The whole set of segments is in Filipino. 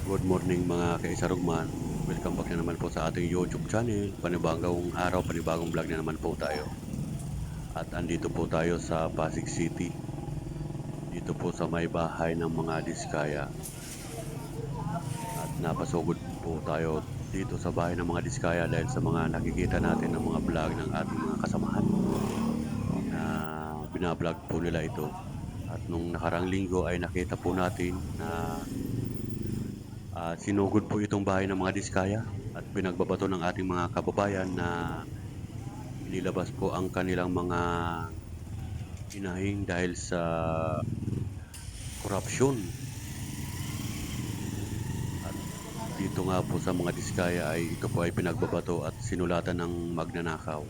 Good morning mga kaisarugman. Welcome back na naman po sa ating YouTube channel. Panibagong araw, panibagong vlog na naman po tayo. At andito po tayo sa Pasig City. Dito po sa may bahay ng mga Diskaya. At napasugod po tayo dito sa bahay ng mga Diskaya dahil sa mga nakikita natin ng mga vlog ng ating mga kasamahan na binablog po nila ito. At nung nakarang linggo ay nakita po natin na sinugod po itong bahay ng mga Diskaya at pinagbabato ng ating mga kababayan na inilabas po ang kanilang mga hinahing dahil sa korupsyon. At dito nga po sa mga Diskaya ay ito po ay pinagbabato at sinulatan ng magnanakaw.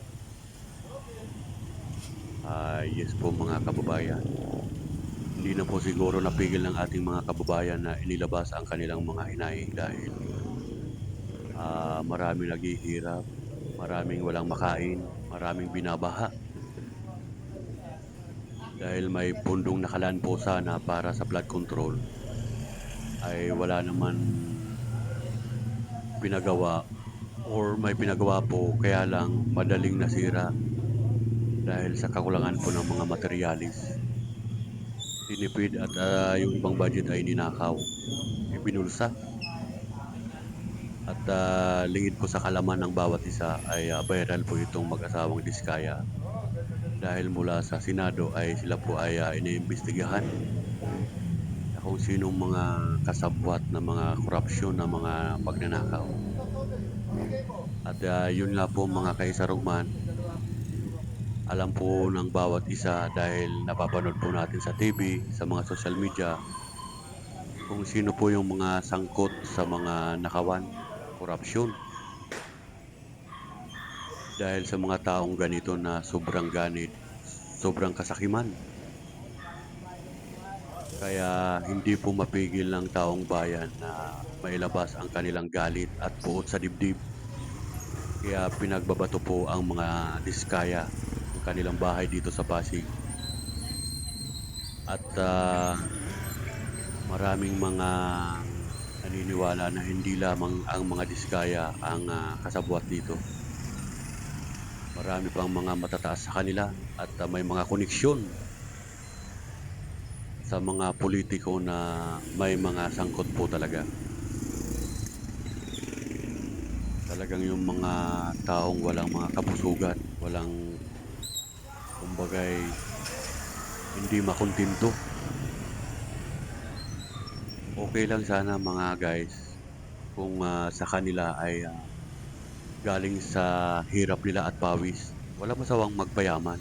Yes po mga kababayan. Hindi na po siguro napigil ng ating mga kababayan na inilabas ang kanilang mga hinahing dahil maraming naghihirap, maraming walang makain, maraming binabaha. Dahil may pundong nakalaan po sana para sa flood control, ay wala naman pinagawa or may pinagawa po kaya lang madaling nasira dahil sa kakulangan po ng mga materialis. Tinipid at yung ibang budget ay ninakaw, ibinulsa. At lingid po sa kalaman ng bawat isa ay viral po itong mag-asawang Diskaya dahil mula sa Senado ay sila po ay iniimbestigahan na kung sinong mga kasabwat na mga korupsyon na mga magnanakaw. At yun nga po mga kaisarugman, alam po ng bawat isa dahil napapanood po natin sa TV, sa mga social media, kung sino po yung mga sangkot sa mga nakawan, korupsyon. Dahil sa mga taong ganito na sobrang ganit, sobrang kasakiman. Kaya hindi po mapigil ng taong bayan na mailabas ang kanilang galit at puot sa dibdib. Kaya pinagbabato po ang mga Diskaya ang kanilang bahay dito sa Pasig. At maraming mga naniniwala na hindi lamang ang mga Diskaya ang kasabwat dito. Marami pang mga matataas sa kanila at may mga koneksyon sa mga politiko na may mga sangkot po talaga. Talagang yung mga taong walang mga kapusugan, walang kumbagay hindi makontento. Okay lang sana mga guys kung sa kanila ay galing sa hirap nila at pawis. Wala masawang magpayaman.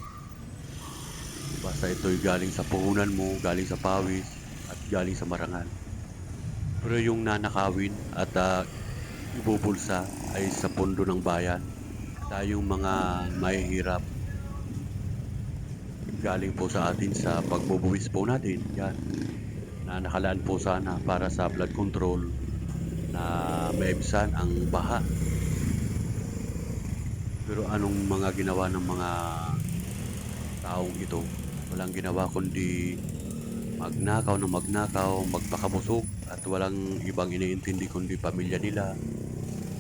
Basta ito'y galing sa puhunan mo, galing sa pawis, at galing sa marangal. Pero yung nanakawin at ibubulsa ay sa pundo ng bayan. Tayong mga mahihirap galing po sa atin sa pagbubuwis po natin. Yan. Na nakalaan po sana para sa flood control na maibsan ang baha. Pero anong mga ginawa ng mga taong ito? Walang ginawa kundi magnakaw ng magnakaw, magpakabusog at walang ibang iniintindi kundi pamilya nila,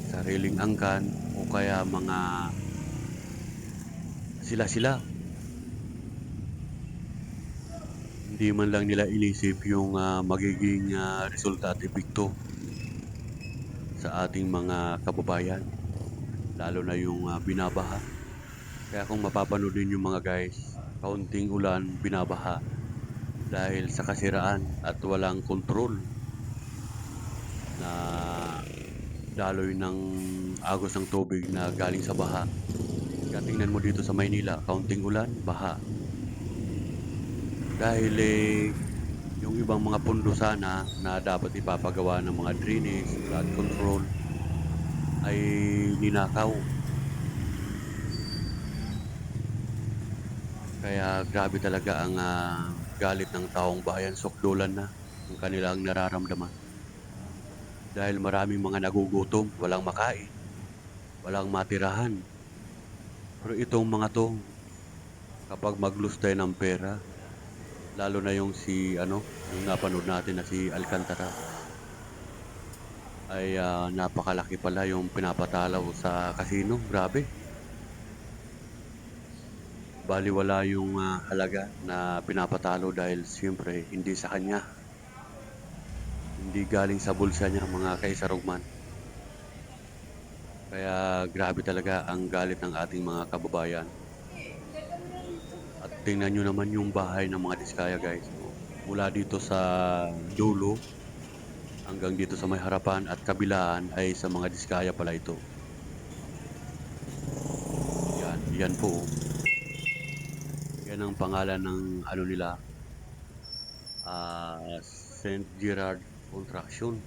sariling angkan o kaya mga sila-sila. Hindi man lang nila inisip yung magiging resulta at epekto sa ating mga kababayan, lalo na yung binabaha. Kaya kung mapapanood yung mga guys, kaunting ulan, binabaha dahil sa kasiraan at walang kontrol na daloy ng agos ng tubig na galing sa baha. Kaya tingnan mo dito sa Maynila, kaunting ulan, baha. Dahil yung ibang mga pundo sana na dapat ipapagawa ng mga drainage, flood control, ay ninakaw. Kaya grabe talaga ang galit ng taong bayan, sukdulan na ang kanilang nararamdaman. Dahil maraming mga nagugutom, walang makain, walang matirahan. Pero itong mga to, kapag maglustay ng pera, lalo na yung si, yung napanood natin na si Alcantara, ay napakalaki pala yung pinapatalo sa casino. Grabe. Balewala yung halaga na pinapatalo dahil siyempre hindi sa kanya. Hindi galing sa bulsa niya mga kaisarugman. Kaya grabe talaga ang galit ng ating mga kababayan. At tingnan nyo naman yung bahay ng mga diskaya guys. Mula dito sa dulo hanggang dito sa may harapan at kabilaan ay sa mga diskaya pala ito. Yan po. Yan ang pangalan ng ano nila, St. Gerard Contraction.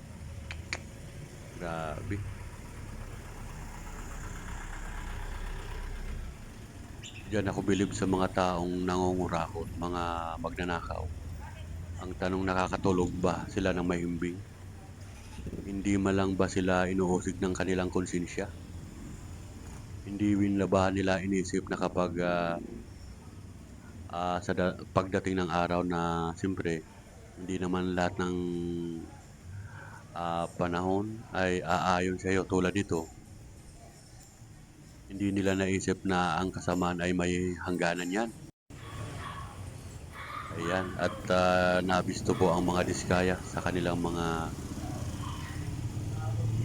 Grabe. Diyan ako bilib sa mga taong nangungurakot, mga magnanakaw. Ang tanong, nakakatulog ba sila ng mahimbing? Hindi man lang ba sila inuusig ng kanilang konsensya? Hindi rin na ba nila inisip na kapag sa pagdating ng araw na siyempre hindi naman lahat ng panahon ay aayon sa iyo tulad nito. Hindi nila naisip na ang kasamaan ay may hangganan yan. Ayan, at nabisto po ang mga diskaya sa kanilang mga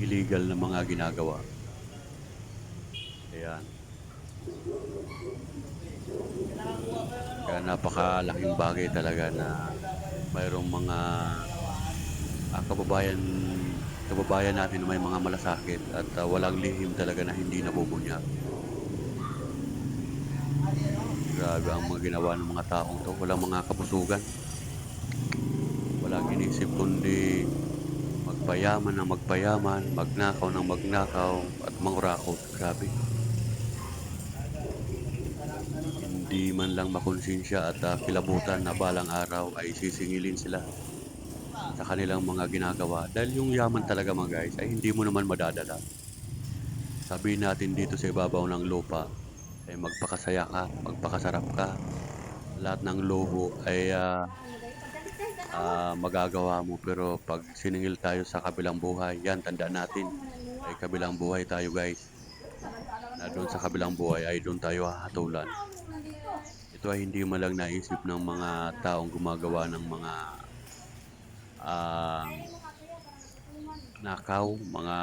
illegal na mga ginagawa. Ayan. Kaya napakalaking bagay talaga na mayroong mga kababayan natin na may mga malasakit at walang lihim talaga na hindi nabubunyag. Grabe ang mga ginawa ng mga taong to. Walang mga kapusugan. Walang inisip kundi magpayaman ng magpayaman, magnakaw ng magnakaw, at mangurakot. Grabe. Hindi man lang makonsensya at kilabutan na balang araw ay sisingilin sila sa kanilang mga ginagawa. Dahil yung yaman talaga mga guys ay hindi mo naman madadala. Sabihin natin dito sa ibabaw ng lupa ay magpakasaya ka, magpakasarap ka. Lahat ng luho ay magagawa mo, pero pag siningil tayo sa kabilang buhay, yan tandaan natin ay kabilang buhay tayo guys. Na doon sa kabilang buhay ay doon tayo hahatulan. Ito ay hindi man lang naisip ng mga taong gumagawa ng mga nakaw, mga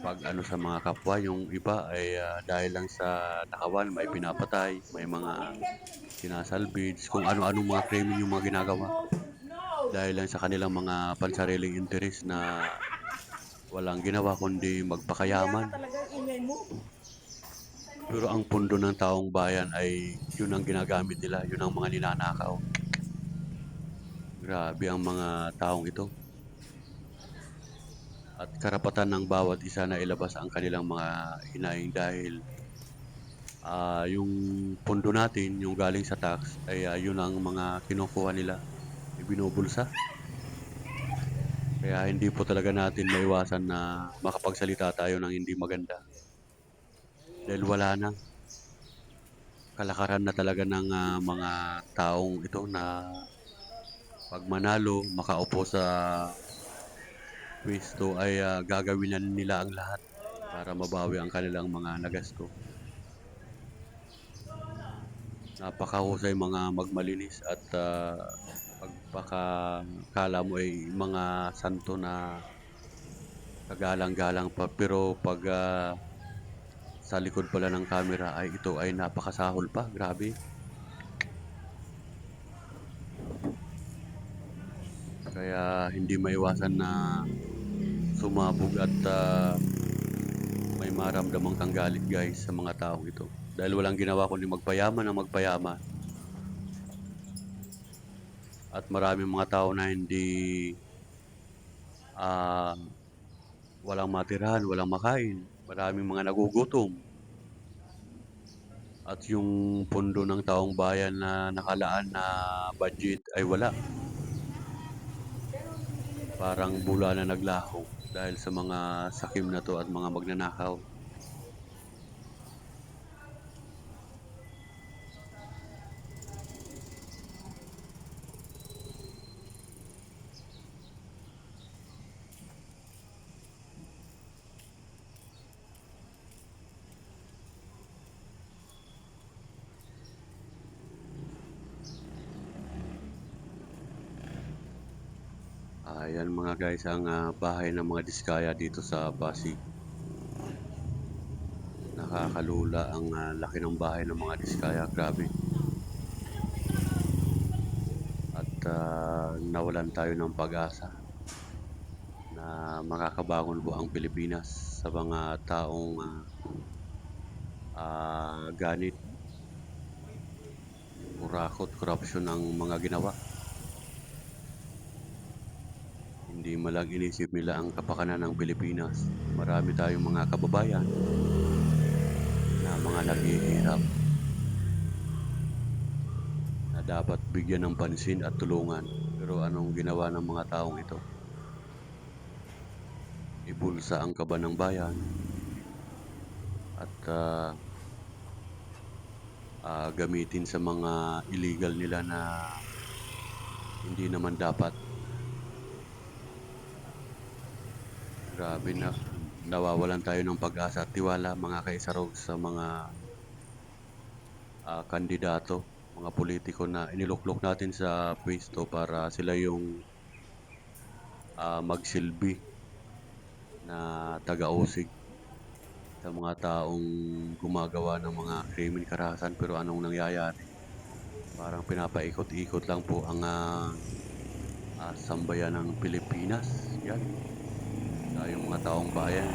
pag ano sa mga kapwa. Yung iba ay dahil lang sa nakawan, may pinapatay, may mga sinasalvage, kung ano-anong mga krimen yung mga ginagawa. Dahil lang sa kanilang mga pansariling interes na walang ginawa kundi magpakayaman. Pero ang pundo ng taong bayan ay yun ang ginagamit nila, yun ang mga ninanakaw. Grabe ang mga taong ito. At karapatan ng bawat isa na ilabas ang kanilang mga hinaing dahil yung pundo natin, yung galing sa tax, ay yun ang mga kinukuha nila, ibinubulsa. Kaya hindi po talaga natin maiwasan na makapagsalita tayo ng hindi maganda. Dahil wala na. Kalakaran na talaga ng mga taong ito na pag manalo, makaupo sa pwesto ay gagawin na nila ang lahat para mabawi ang kanilang mga nagasto. Napakahusay mga magmalinis at pagpakakala mo ay mga santo na kagalang-galang pa. Pero pag sa likod pala ng camera ay ito ay napakasahol pa. Grabe. Kaya hindi maiwasan na sumabog at may maramdamang kanggalit guys sa mga taong ito. Dahil walang ginawa kundi magpayaman ng magpayaman. At maraming mga tao na hindi ah, walang matirahan, walang makain. Maraming mga nagugutom. At yung pundo ng taong bayan na nakalaan na budget ay wala. Parang bula na naglaho dahil sa mga sakim na to at mga magnanakaw. Ayan mga guys ang bahay ng mga Diskaya dito sa Pasig. Nakakalula ang laki ng bahay ng mga Diskaya, grabe. At nawalan tayo ng pag-asa na makakabangon po ang Pilipinas sa mga taong ganit, kurakot, korupsyon ang mga ginawa. Hindi malang inisip nila ang kapakanan ng Pilipinas. Marami tayong mga kababayan na mga naghihirap na dapat bigyan ng pansin at tulungan. Pero anong ginawa ng mga taong ito? Ibulsa ang kaba ng bayan at gamitin sa mga illegal nila na hindi naman dapat. Grabe na nawawalan tayo ng pag-asa at tiwala mga kaisarog sa mga kandidato, mga politiko na iniluklok natin sa pwesto para sila yung magsilbi na taga-usig sa mga taong gumagawa ng mga krimen karahasan. Pero anong nangyayari? Parang pinapaikot-ikot lang po ang sambayan ng Pilipinas. Yan, tayong mga taong bayan.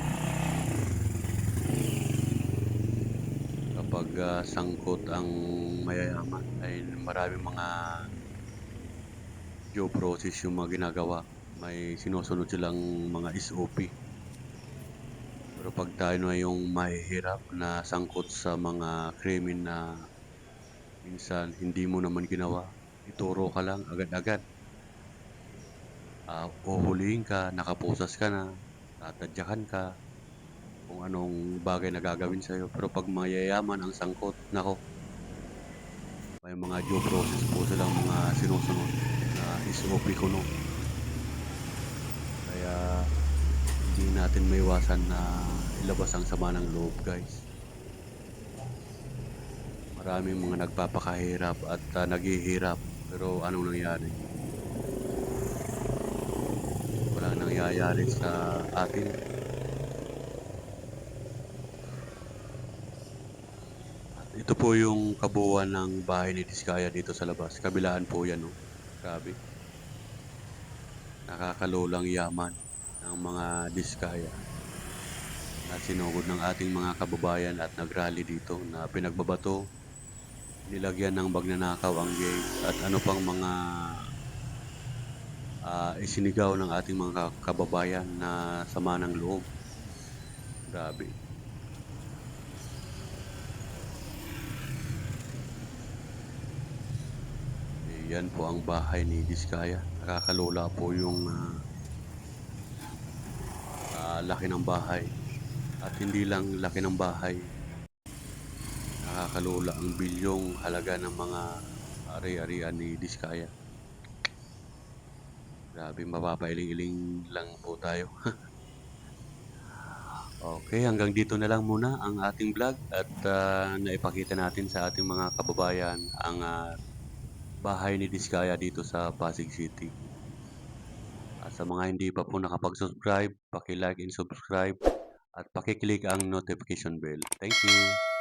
Kapag sangkot ang mayayaman ay maraming mga due process yung mga ginagawa. May sinusunod silang mga SOP. Pero pag tayo na yung mahihirap na sangkot sa mga krimen na minsan hindi mo naman ginawa, ituro ka lang agad-agad. Uhulihin ka, nakapusas ka na, tatadyakan ka, kung anong bagay na gagawin sa'yo. Pero pag mayayaman ang sangkot, nako, may mga due process po silang mga sinusunod na SOP kuno. Kaya hindi natin maiwasan na ilabas ang sama ng loob, guys. Maraming mga nagpapakahirap at naghihirap. Pero anong nangyari? Walang nangyayari sa atin. Ito po yung kabuuan ng bahay ni Diskaya dito sa labas. Kabilaan po yan, no? Grabe. Nakakalulang yaman ng mga Diskaya na sinugod ng ating mga kababayan at nagrally dito na pinagbabato, nilagyan ng magnanakaw ang gate at ano pang mga isinigaw ng ating mga kababayan na sama ng loob. Grabe. Yan po ang bahay ni Diskaya. Nakakalula po yung laki ng bahay. At hindi lang laki ng bahay. Nakakalula ang bilyong halaga ng mga ari-arian ni Diskaya. Grabe, mapapailing-iling lang po tayo. Okay, hanggang dito na lang muna ang ating vlog at naipakita natin sa ating mga kababayan ang bahay ni Diskaya dito sa Pasig City. At sa mga hindi pa po nakapag-subscribe, paki-like and subscribe at paki-click ang notification bell. Thank you!